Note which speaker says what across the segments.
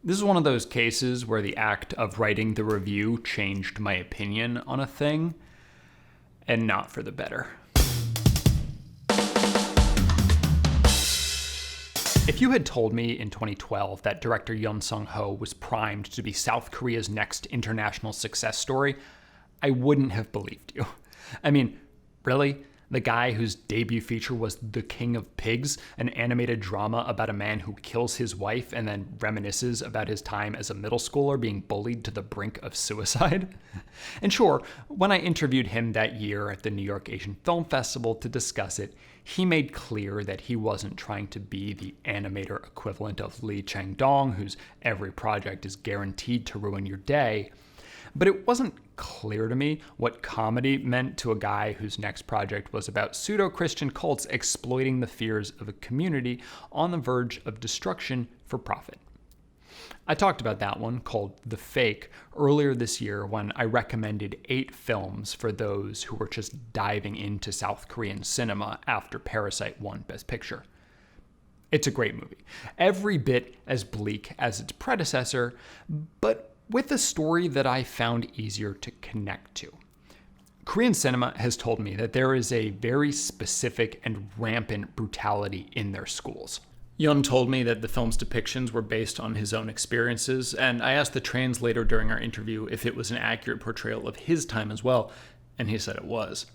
Speaker 1: This is one of those cases where the act of writing the review changed my opinion on a thing, and not for the better. If you had told me in 2012 that director Yeon Sung-ho was primed to be South Korea's next international success story, I wouldn't have believed you. I mean, really? The guy whose debut feature was The King of Pigs, an animated drama about a man who kills his wife and then reminisces about his time as a middle schooler being bullied to the brink of suicide? And sure, when I interviewed him that year at the New York Asian Film Festival to discuss it, he made clear that he wasn't trying to be the animator equivalent of Lee Chang-dong, whose every project is guaranteed to ruin your day. But it wasn't clear to me what comedy meant to a guy whose next project was about pseudo-Christian cults exploiting the fears of a community on the verge of destruction for profit. I talked about that one, called The Fake, earlier this year when I recommended 8 films for those who were just diving into South Korean cinema after Parasite won Best Picture. It's a great movie, every bit as bleak as its predecessor, but with a story that I found easier to connect to. Korean cinema has told me that there is a very specific and rampant brutality in their schools. Yeon told me that the film's depictions were based on his own experiences, and I asked the translator during our interview if it was an accurate portrayal of his time as well, and he said it was.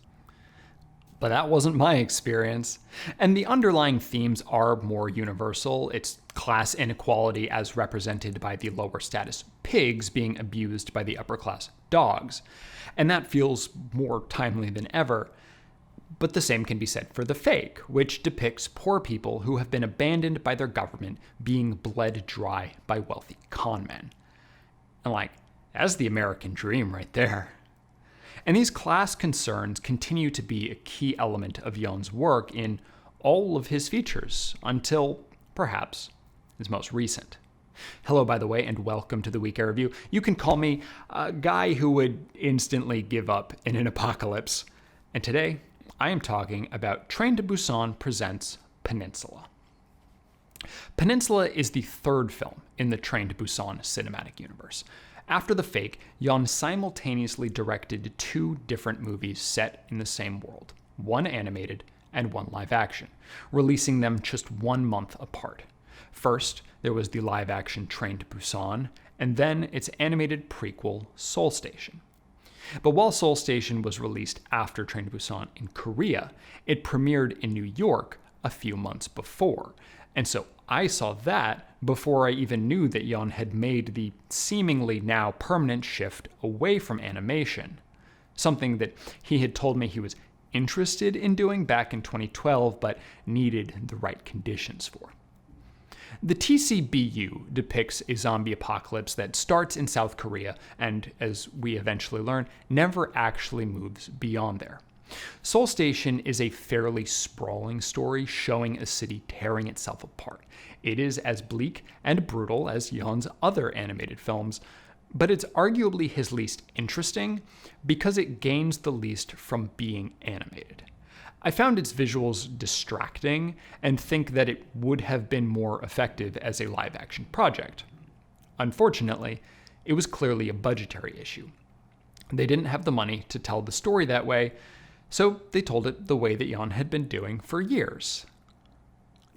Speaker 1: But that wasn't my experience. And the underlying themes are more universal. It's class inequality as represented by the lower status pigs being abused by the upper class dogs. And that feels more timely than ever. But the same can be said for The Fake, which depicts poor people who have been abandoned by their government being bled dry by wealthy con men. And that's the American dream right there. And these class concerns continue to be a key element of Yeon's work in all of his features, until, perhaps, his most recent. Hello, by the way, and welcome to the Week Air Review. You can call me a guy who would instantly give up in an apocalypse. And today, I am talking about Train to Busan presents Peninsula. Peninsula is the third film in the Train to Busan cinematic universe. After The Fake, Yeon simultaneously directed 2 different movies set in the same world, one animated and one live action, releasing them just 1 month apart. First, there was the live action Train to Busan, and then its animated prequel, Seoul Station. But while Seoul Station was released after Train to Busan in Korea, it premiered in New York a few months before, and so I saw that before I even knew that Yeon had made the seemingly now permanent shift away from animation, something that he had told me he was interested in doing back in 2012 but needed the right conditions for. The TCBU depicts a zombie apocalypse that starts in South Korea and, as we eventually learn, never actually moves beyond there. Seoul Station is a fairly sprawling story showing a city tearing itself apart. It is as bleak and brutal as Yeon's other animated films, but it's arguably his least interesting because it gains the least from being animated. I found its visuals distracting and think that it would have been more effective as a live-action project. Unfortunately, it was clearly a budgetary issue. They didn't have the money to tell the story that way, so they told it the way that Yeon had been doing for years.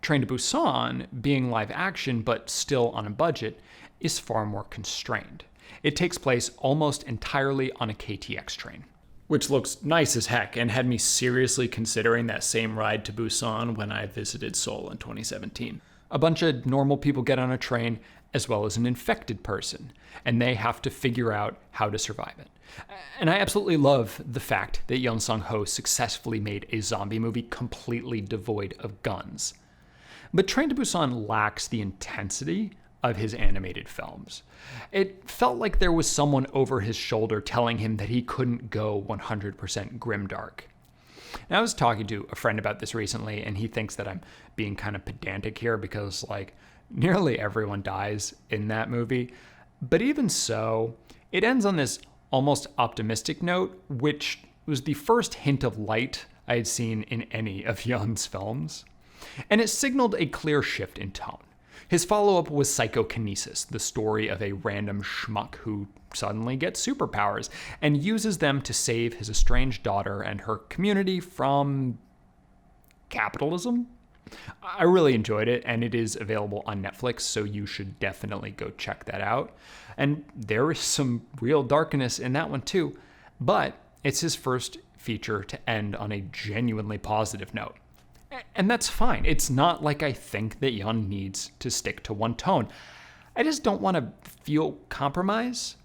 Speaker 1: Train to Busan, being live action but still on a budget, is far more constrained. It takes place almost entirely on a KTX train, which looks nice as heck and had me seriously considering that same ride to Busan when I visited Seoul in 2017. A bunch of normal people get on a train, as well as an infected person, and they have to figure out how to survive it. And I absolutely love the fact that Yeon Sung-ho successfully made a zombie movie completely devoid of guns. But Train to Busan lacks the intensity of his animated films. It felt like there was someone over his shoulder telling him that he couldn't go 100% grimdark. And I was talking to a friend about this recently, and he thinks that I'm being kind of pedantic here because, nearly everyone dies in that movie. But even so, it ends on this almost optimistic note, which was the first hint of light I had seen in any of Yeon's films. And it signaled a clear shift in tone. His follow-up was Psychokinesis, the story of a random schmuck who suddenly gets superpowers and uses them to save his estranged daughter and her community from capitalism. I really enjoyed it, and it is available on Netflix, so you should definitely go check that out. And there is some real darkness in that one too, but it's his first feature to end on a genuinely positive note. And that's fine. It's not like I think that Yeon needs to stick to one tone. I just don't want to feel compromise.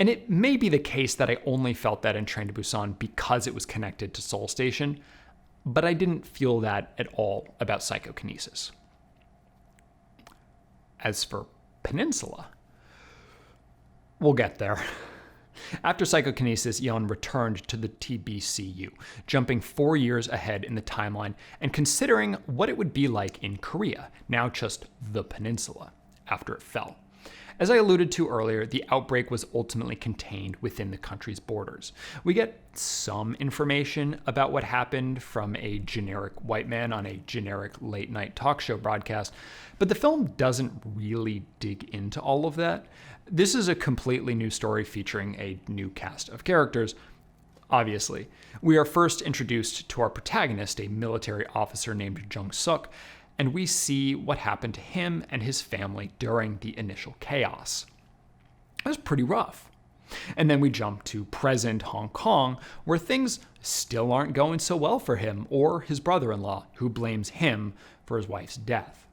Speaker 1: And it may be the case that I only felt that in Train to Busan because it was connected to Seoul Station, but I didn't feel that at all about Psychokinesis. As for Peninsula, we'll get there. After Psychokinesis, Yeon returned to the TBCU, jumping 4 years ahead in the timeline and considering what it would be like in Korea, now just the peninsula, after it fell. As I alluded to earlier, the outbreak was ultimately contained within the country's borders. We get some information about what happened from a generic white man on a generic late-night talk show broadcast, but the film doesn't really dig into all of that. This is a completely new story featuring a new cast of characters. Obviously, we are first introduced to our protagonist, a military officer named Jung-suk, and we see what happened to him and his family during the initial chaos. It was pretty rough. And then we jump to present Hong Kong, where things still aren't going so well for him or his brother-in-law, who blames him for his wife's death.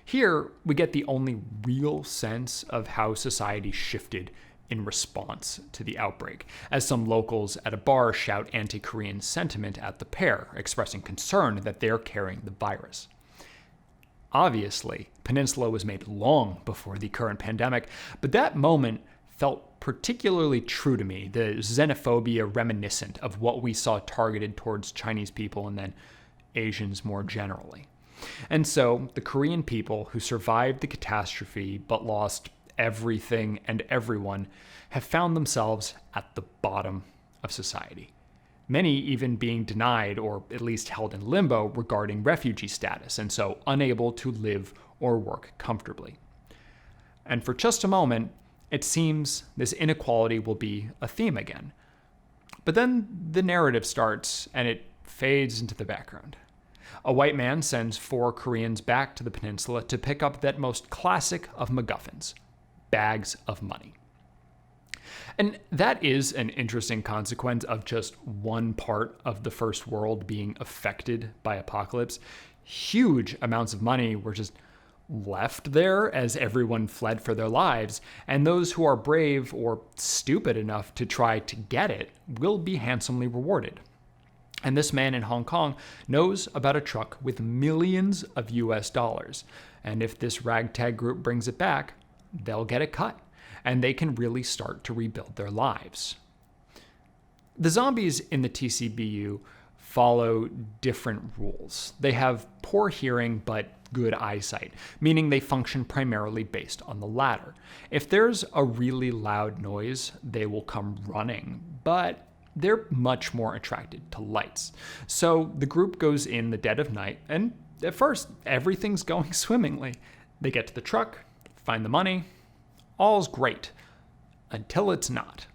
Speaker 1: Here, we get the only real sense of how society shifted in response to the outbreak, as some locals at a bar shout anti-Korean sentiment at the pair, expressing concern that they're carrying the virus. Obviously, Peninsula was made long before the current pandemic, but that moment felt particularly true to me, the xenophobia reminiscent of what we saw targeted towards Chinese people and then Asians more generally. And so, the Korean people who survived the catastrophe but lost everything and everyone have found themselves at the bottom of society. Many even being denied or at least held in limbo regarding refugee status, and so unable to live or work comfortably. And for just a moment, it seems this inequality will be a theme again. But then the narrative starts and it fades into the background. A white man sends 4 Koreans back to the peninsula to pick up that most classic of MacGuffins, bags of money. And that is an interesting consequence of just one part of the first world being affected by apocalypse. Huge amounts of money were just left there as everyone fled for their lives, and those who are brave or stupid enough to try to get it will be handsomely rewarded. And this man in Hong Kong knows about a truck with millions of US dollars, and if this ragtag group brings it back, they'll get a cut, and they can really start to rebuild their lives. The zombies in the TCBU follow different rules. They have poor hearing but good eyesight, meaning they function primarily based on the latter. If there's a really loud noise, they will come running, but they're much more attracted to lights. So the group goes in the dead of night, and at first, everything's going swimmingly. They get to the truck, find the money, all's great, until it's not.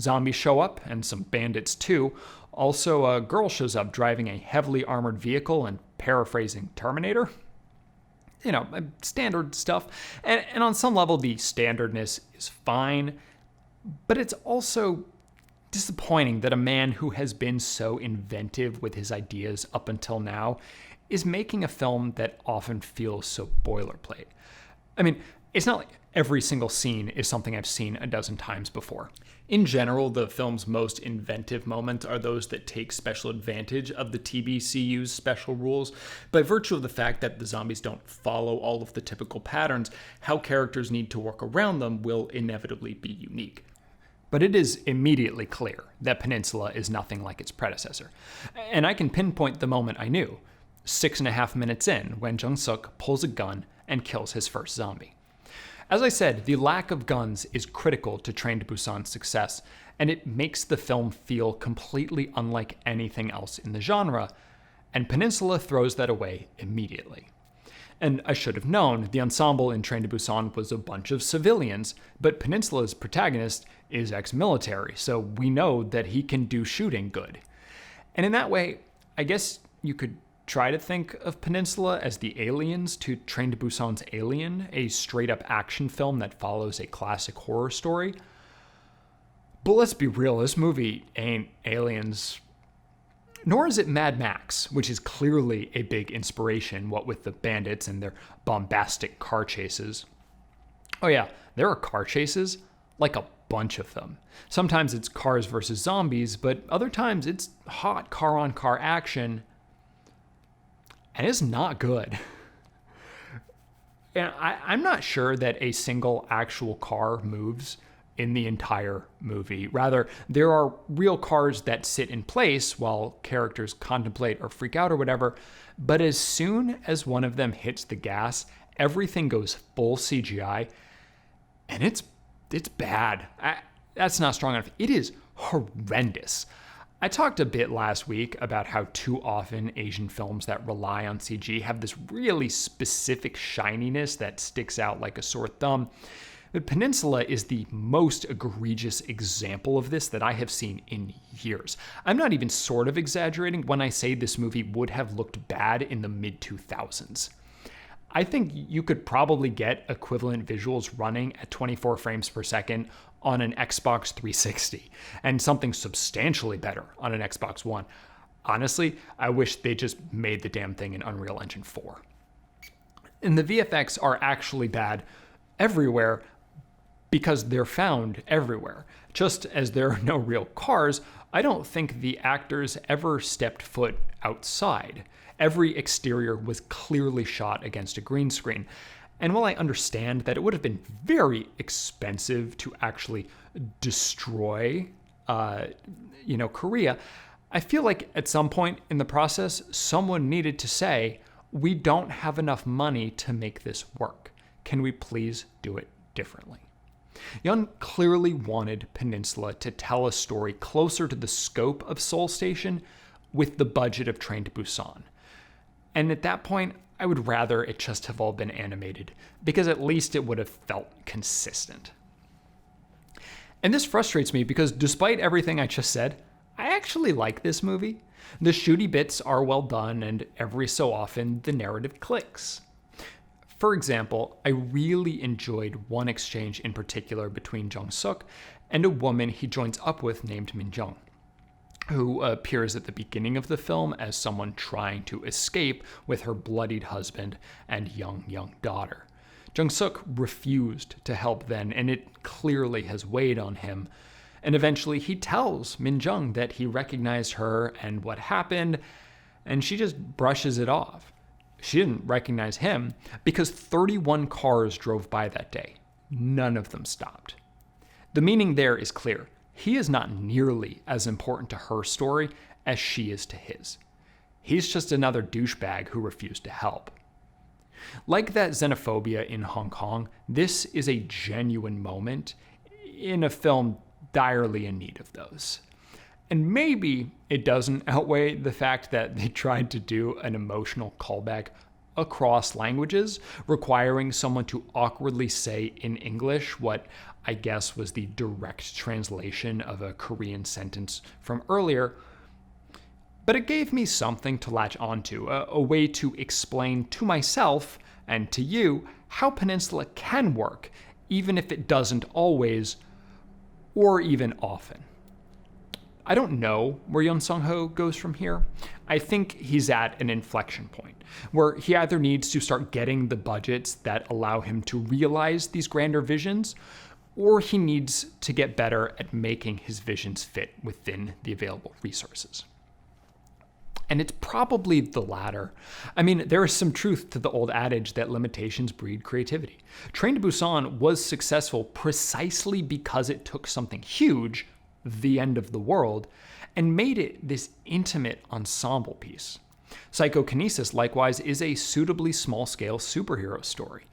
Speaker 1: Zombies show up, and some bandits too. Also, a girl shows up driving a heavily armored vehicle and paraphrasing Terminator. You know, standard stuff. And on some level, the standardness is fine, but it's also disappointing that a man who has been so inventive with his ideas up until now is making a film that often feels so boilerplate. I mean, it's not like every single scene is something I've seen a dozen times before. In general, the film's most inventive moments are those that take special advantage of the TBCU's special rules. By virtue of the fact that the zombies don't follow all of the typical patterns, how characters need to work around them will inevitably be unique. But it is immediately clear that Peninsula is nothing like its predecessor. And I can pinpoint the moment I knew, 6.5 minutes in, when Jung-suk pulls a gun and kills his first zombie. As I said, the lack of guns is critical to Train to Busan's success, and it makes the film feel completely unlike anything else in the genre, and Peninsula throws that away immediately. And I should have known, the ensemble in Train to Busan was a bunch of civilians, but Peninsula's protagonist is ex-military, so we know that he can do shooting good. And in that way, I guess you could try to think of Peninsula as the aliens to Train to Busan's Alien, a straight-up action film that follows a classic horror story. But let's be real, this movie ain't Aliens. Nor is it Mad Max, which is clearly a big inspiration, what with the bandits and their bombastic car chases. Oh yeah, there are car chases, like a bunch of them. Sometimes it's cars versus zombies, but other times it's hot car-on-car action, and it's not good. And I'm not sure that a single actual car moves in the entire movie. Rather, there are real cars that sit in place while characters contemplate or freak out or whatever, but as soon as one of them hits the gas, everything goes full CGI, and it's bad. That's not strong enough. It is horrendous. I talked a bit last week about how too often Asian films that rely on CG have this really specific shininess that sticks out like a sore thumb. The Peninsula is the most egregious example of this that I have seen in years. I'm not even sort of exaggerating when I say this movie would have looked bad in the mid-2000s. I think you could probably get equivalent visuals running at 24 frames per second on an Xbox 360, and something substantially better on an Xbox One. Honestly, I wish they just made the damn thing in Unreal Engine 4. And the VFX are actually bad everywhere, because they're found everywhere. Just as there are no real cars, I don't think the actors ever stepped foot outside. Every exterior was clearly shot against a green screen. And while I understand that it would have been very expensive to actually destroy, Korea, I feel like at some point in the process, someone needed to say, we don't have enough money to make this work. Can we please do it differently? Yeon clearly wanted Peninsula to tell a story closer to the scope of Seoul Station with the budget of Train to Busan. And at that point, I would rather it just have all been animated, because at least it would have felt consistent. And this frustrates me because despite everything I just said, I actually like this movie. The shooty bits are well done, and every so often the narrative clicks. For example, I really enjoyed one exchange in particular between Jung-suk and a woman he joins up with named Min-jung, who appears at the beginning of the film as someone trying to escape with her bloodied husband and young daughter. Jung-suk refused to help then, and it clearly has weighed on him. And eventually he tells Min-jung that he recognized her and what happened, and she just brushes it off. She didn't recognize him because 31 cars drove by that day. None of them stopped. The meaning there is clear. He is not nearly as important to her story as she is to his. He's just another douchebag who refused to help. Like that xenophobia in Hong Kong, this is a genuine moment in a film direly in need of those. And maybe it doesn't outweigh the fact that they tried to do an emotional callback across languages, requiring someone to awkwardly say in English what I guess was the direct translation of a Korean sentence from earlier. But it gave me something to latch onto, a way to explain to myself and to you how Peninsula can work, even if it doesn't always, or even often. I don't know where Yeon Sung-ho goes from here. I think he's at an inflection point where he either needs to start getting the budgets that allow him to realize these grander visions, or he needs to get better at making his visions fit within the available resources. And it's probably the latter. I mean, there is some truth to the old adage that limitations breed creativity. Train to Busan was successful precisely because it took something huge, the end of the world, and made it this intimate ensemble piece. Psychokinesis, likewise, is a suitably small-scale superhero story.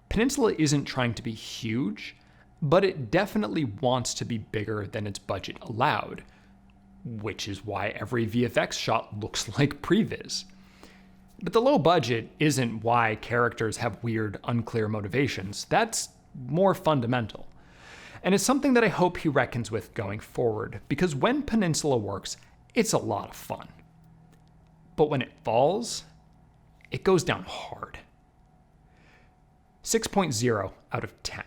Speaker 1: Peninsula isn't trying to be huge, but it definitely wants to be bigger than its budget allowed, which is why every VFX shot looks like previs. But the low budget isn't why characters have weird, unclear motivations. That's more fundamental. And it's something that I hope he reckons with going forward, because when Peninsula works, it's a lot of fun. But when it falls, it goes down hard. 6.0 out of 10.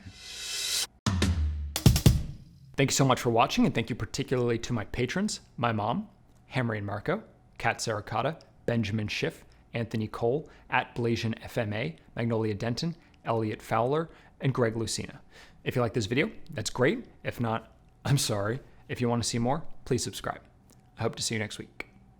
Speaker 1: Thank you so much for watching, and thank you particularly to my patrons, my mom, Hamry and Marco, Kat Saracata, Benjamin Schiff, Anthony Cole, @Blasian FMA, Magnolia Denton, Elliot Fowler, and Greg Lucina. If you like this video, that's great. If not, I'm sorry. If you want to see more, please subscribe. I hope to see you next week.